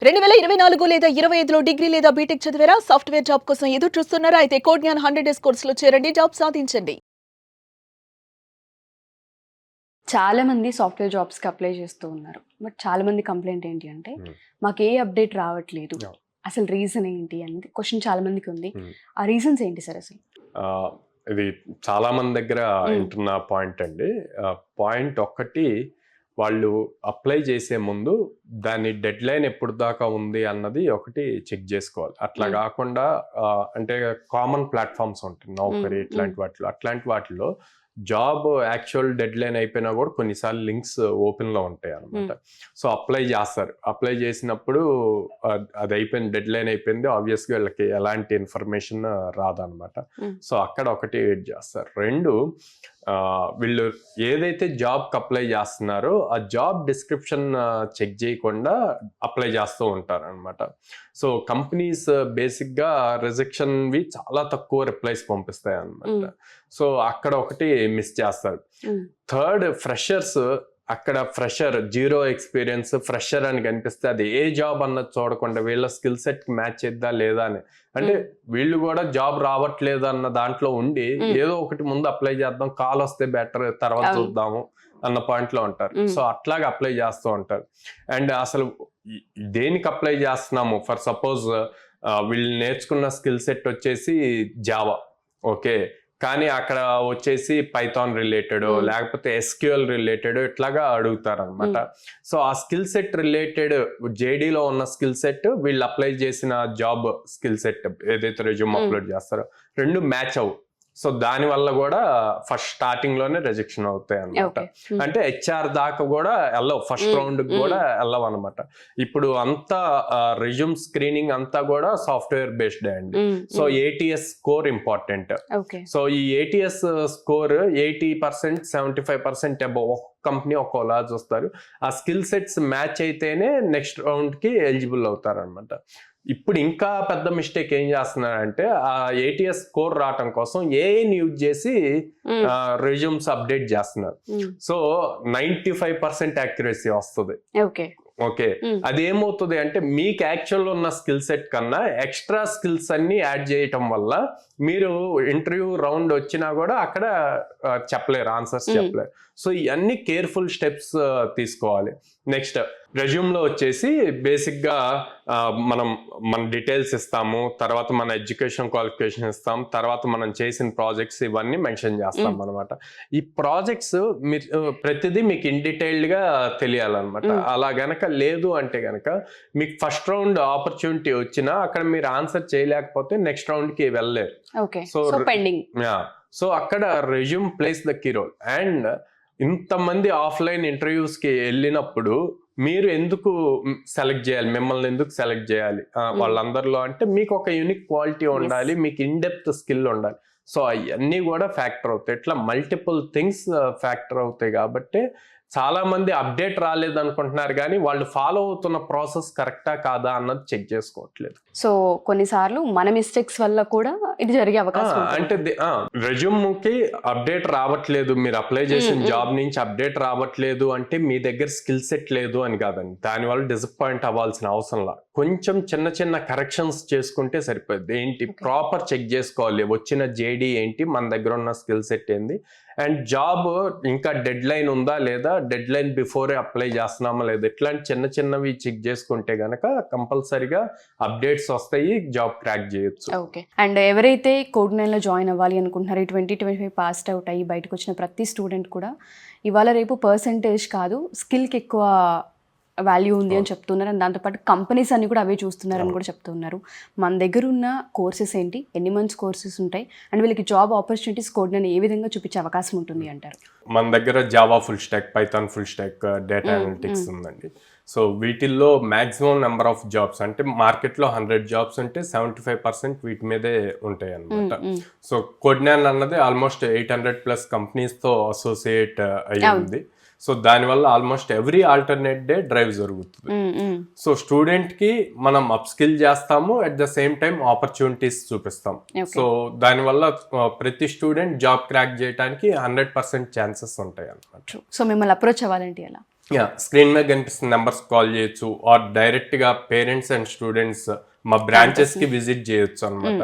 2024 లేదా 25లో డిగ్రీ లేదా బీటెక్ చదివారా? సాఫ్ట్‌వేర్ జాబ్ కోసం ఎదురు చూస్తున్నారా? అయితే కోడ్‌జ్ఞాన్ 100 డేస్ కోర్సులో చేరండి. జాబ్ సాధించండి. చాలా మంది సాఫ్ట్‌వేర్ జాబ్స్‌కి అప్లై చేస్తూ ఉన్నారు. బట్ చాలా మంది కంప్లెయింట్ ఏంటి అంటే, మాకు ఏ అప్డేట్ రావట్లేదు. అసలు రీజన్ ఏంటి అనేది క్వెషన్ చాలా మందికి ఉంది. ఆ రీజన్స్ ఏంటి సార్ అసలు? ఇది చాలా మంది దగ్గర వింటున్న పాయింట్ అండి. పాయింట్ ఒక్కటి, వాళ్ళు అప్లై చేసే ముందు దాని డెడ్ లైన్ ఎప్పుడు దాకా ఉంది అన్నది ఒకటి చెక్ చేసుకోవాలి. అట్లా కాకుండా అంటే కామన్ ప్లాట్ఫామ్స్ ఉంటాయి, నౌకరీ అట్లాంటి వాటిలో జాబ్ యాక్చువల్ డెడ్ లైన్ అయిపోయినా కూడా కొన్నిసార్లు లింక్స్ ఓపెన్లో ఉంటాయి అనమాట. సో అప్లై చేస్తారు. అప్లై చేసినప్పుడు అది అయిపోయింది, డెడ్ లైన్ అయిపోయింది, ఆబ్వియస్గా వీళ్ళకి ఎలాంటి ఇన్ఫర్మేషన్ రాదనమాట. సో అక్కడ ఒకటి వెయిట్ చేస్తారు. రెండు, వీళ్ళు ఏదైతే జాబ్కి అప్లై చేస్తున్నారో ఆ జాబ్ డిస్క్రిప్షన్ చెక్ చేయకుండా అప్లై చేస్తూ ఉంటారు అనమాట. సో కంపెనీస్ బేసిక్గా రిజెక్షన్వి చాలా తక్కువ రిప్లైస్ పంపిస్తాయి అనమాట. సో అక్కడ ఒకటి మిస్ చేస్తారు. Third, freshers. అక్కడ ఫ్రెషర్, జీరో ఎక్స్పీరియన్స్ ఫ్రెషర్ అని కనిపిస్తే అది ఏ జాబ్ అన్నది చూడకుండా వీళ్ళ స్కిల్ సెట్కి మ్యాచ్ చేద్దా లేదా అని, అంటే వీళ్ళు కూడా జాబ్ రావట్లేదు అన్న దాంట్లో ఉండి ఏదో ఒకటి ముందు అప్లై చేద్దాం, కాల్ వస్తే బెటర్, తర్వాత చూద్దాము అన్న పాయింట్లో ఉంటారు. సో అట్లాగే అప్లై చేస్తూ ఉంటారు. అండ్ అసలు దేనికి అప్లై చేస్తున్నాము, ఫర్ సపోజ్ వీళ్ళు నేర్చుకున్న స్కిల్ సెట్ వచ్చేసి జావా, ఓకే, కానీ అక్కడ వచ్చేసి పైథాన్ రిలేటెడ్ లేకపోతే ఎస్క్యూఎల్ రిలేటెడ్ ఇట్లాగా అడుగుతారు అనమాట. సో ఆ స్కిల్ సెట్ రిలేటెడ్ జేడీలో ఉన్న స్కిల్ సెట్ వీళ్ళు అప్లై చేసిన జాబ్ స్కిల్ సెట్ ఏదైతే రెజ్యూమ్ అప్లోడ్ చేస్తారో రెండు మ్యాచ్ అవ్వు. సో దాని వల్ల కూడా ఫస్ట్ స్టార్టింగ్ లోనే రిజెక్షన్ అవుతాయి అనమాట. అంటే హెచ్ఆర్ దాకా కూడా వెళ్ళవు, ఫస్ట్ రౌండ్ కూడా వెళ్ళవు అనమాట. ఇప్పుడు అంతా రెజ్యూమ్ స్క్రీనింగ్ అంతా కూడా సాఫ్ట్వేర్ బేస్డ్ అండి. So ATS score important. So ఈ ఏటీఎస్ స్కోర్ 80%, 75% అబౌవ్ ఒక కంపెనీ ఒక్కోలా చూస్తారు. ఆ స్కిల్ సెట్స్ మ్యాచ్ అయితేనే నెక్స్ట్ రౌండ్ కి ఎలిజిబుల్ అవుతారు అనమాట. ఇప్పుడు ఇంకా పెద్ద మిస్టేక్ ఏం చేస్తున్నారంటే ఆ ఏటీఎస్ స్కోర్ రావటం కోసం ఏఐని యూజ్ చేసి రెజ్యూమ్స్ అప్డేట్ చేస్తున్నారు. సో 95% యాక్యురసీ వస్తుంది. ఓకే, అది ఏమవుతుంది అంటే మీకు యాక్చువల్ ఉన్న స్కిల్ సెట్ కన్నా ఎక్స్ట్రా స్కిల్స్ అన్ని యాడ్ చేయటం వల్ల మీరు ఇంటర్వ్యూ రౌండ్ వచ్చినా కూడా అక్కడ చెప్పలేరు, ఆన్సర్స్ చెప్పలేరు. సో ఇవన్నీ కేర్ఫుల్ స్టెప్స్ తీసుకోవాలి. నెక్స్ట్, రెజ్యూమ్లో వచ్చేసి బేసిక్గా మన డీటెయిల్స్ ఇస్తాము, తర్వాత మన ఎడ్యుకేషన్ క్వాలిఫికేషన్ ఇస్తాం, తర్వాత మనం చేసిన ప్రాజెక్ట్స్ ఇవన్నీ మెన్షన్ చేస్తాం అనమాట. ఈ ప్రాజెక్ట్స్ మీరు ప్రతిదీ మీకు ఇన్ డీటెయిల్డ్గా తెలియాలన్నమాట. అలా గనక లేదు అంటే గనక మీకు ఫస్ట్ రౌండ్ ఆపర్చునిటీ వచ్చినా అక్కడ మీరు ఆన్సర్ చేయలేకపోతే నెక్స్ట్ రౌండ్కి వెళ్ళలేరు. సో అక్కడ resume plays the key role. And ఇంతమంది ఆఫ్లైన్ ఇంటర్వ్యూస్కి వెళ్ళినప్పుడు మీరు ఎందుకు సెలెక్ట్ చేయాలి, మిమ్మల్ని ఎందుకు సెలెక్ట్ చేయాలి వాళ్ళందరిలో అంటే మీకు ఒక యూనిక్ క్వాలిటీ ఉండాలి, మీకు ఇన్ డెప్త్ స్కిల్ ఉండాలి. సో అవన్నీ కూడా ఫ్యాక్టర్ అవుతాయి. ఇట్లా మల్టిపుల్ థింగ్స్ ఫ్యాక్టర్ అవుతాయి. కాబట్టి చాలా మంది అప్డేట్ రాలేదు అనుకుంటున్నారు, కానీ వాళ్ళు ఫాలో అవుతున్న ప్రాసెస్ కరెక్టా కాదా అన్నది చెక్ చేసుకోవట్లేదు. సో కొన్నిసార్లు మన మిస్టేక్స్ వల్ల కూడా ఇది జరిగే అవకాశం అంటే రెజ్యూమ్ కి అప్డేట్ రావట్లేదు, మీరు అప్లై చేసిన జాబ్ నుంచి అప్డేట్ రావట్లేదు అంటే మీ దగ్గర స్కిల్ సెట్ లేదు అని కాదండి. దానివల్ల డిసప్పాయింట్ అవ్వాల్సిన అవసరం లేదు. కొంచెం చిన్న చిన్న కరెక్షన్స్ చేసుకుంటే సరిపోద్ది. ఏంటి, ప్రాపర్ చెక్ చేసుకోవాలి వచ్చిన జేడీ ఏంటి, మన దగ్గర ఉన్న స్కిల్ సెట్ ఏంది, అండ్ జాబ్ ఇంకా డెడ్ లైన్ ఉందా లేదా, డెడ్ లైన్ బిఫోరే అప్లై చేస్తున్నామా లేదా, ఇట్లాంటి చిన్న చిన్నవి చెక్ చేసుకుంటే గనక కంపల్సరీగా అప్డేట్స్ వస్తాయి, జాబ్ క్రాక్ చేయొచ్చు. ఓకే. అండ్ ఎవరైతే కోడ్9లో జాయిన్ అవ్వాలి అనుకుంటున్నారో 2025 పాస్డ్ అవుట్ అయ్యి బయటకు వచ్చిన ప్రతి స్టూడెంట్ కూడా ఇవాళ రేపు పర్సంటేజ్ కాదు స్కిల్కి ఎక్కువ వాల్యూ ఉంది అని చెప్తున్నారు. అండ్ దాంతోపాటు కంపెనీస్ అన్ని కూడా అవే చూస్తున్నారని కూడా చెప్తున్నారు. మన దగ్గర ఉన్న కోర్సెస్ ఏంటి, ఎన్ని మంత్స్ కోర్సెస్ ఉంటాయి, అండ్ వీళ్ళకి జాబ్ ఆపర్చునిటీస్ కోడ్9 ఏ విధంగా చూపించే అవకాశం ఉంటుంది అంటారు? మన దగ్గర Java full stock, Python full stock, data analytics ఉందండి. సో వీటిల్లో మ్యాక్సిమం నెంబర్ ఆఫ్ జాబ్స్ అంటే మార్కెట్లో 100 జాబ్స్ ఉంటే 75% వీటి మీదే ఉంటాయి అన్నమాట. సో కోడ్9 అన్నది ఆల్మోస్ట్ 800+ కంపెనీస్తో అసోసియేట్ అయ్యింది. సో దానివల్ల almost every alternate day drive జరుగుతుంది. సో స్టూడెంట్ కి మనం అప్ స్కిల్ చేస్తాము, at the same time opportunities చూపిస్తాం. సో దానివల్ల ప్రతి స్టూడెంట్ జాబ్ క్రాక్ చేయడానికి 100% ఛాన్సెస్ ఉంటాయి అన్నమాట. సో మిమ్మల్ని అప్రోచ్ అవ్వాలంటే ఎలా? స్క్రీన్ మీద కనిపిస్తున్న నెంబర్స్ కాల్ చేయొచ్చు ఆర్ డైరెక్ట్ గా పేరెంట్స్ అండ్ స్టూడెంట్స్ మా బ్రాంచెస్ కి విజిట్ చేయొచ్చు అనమాట.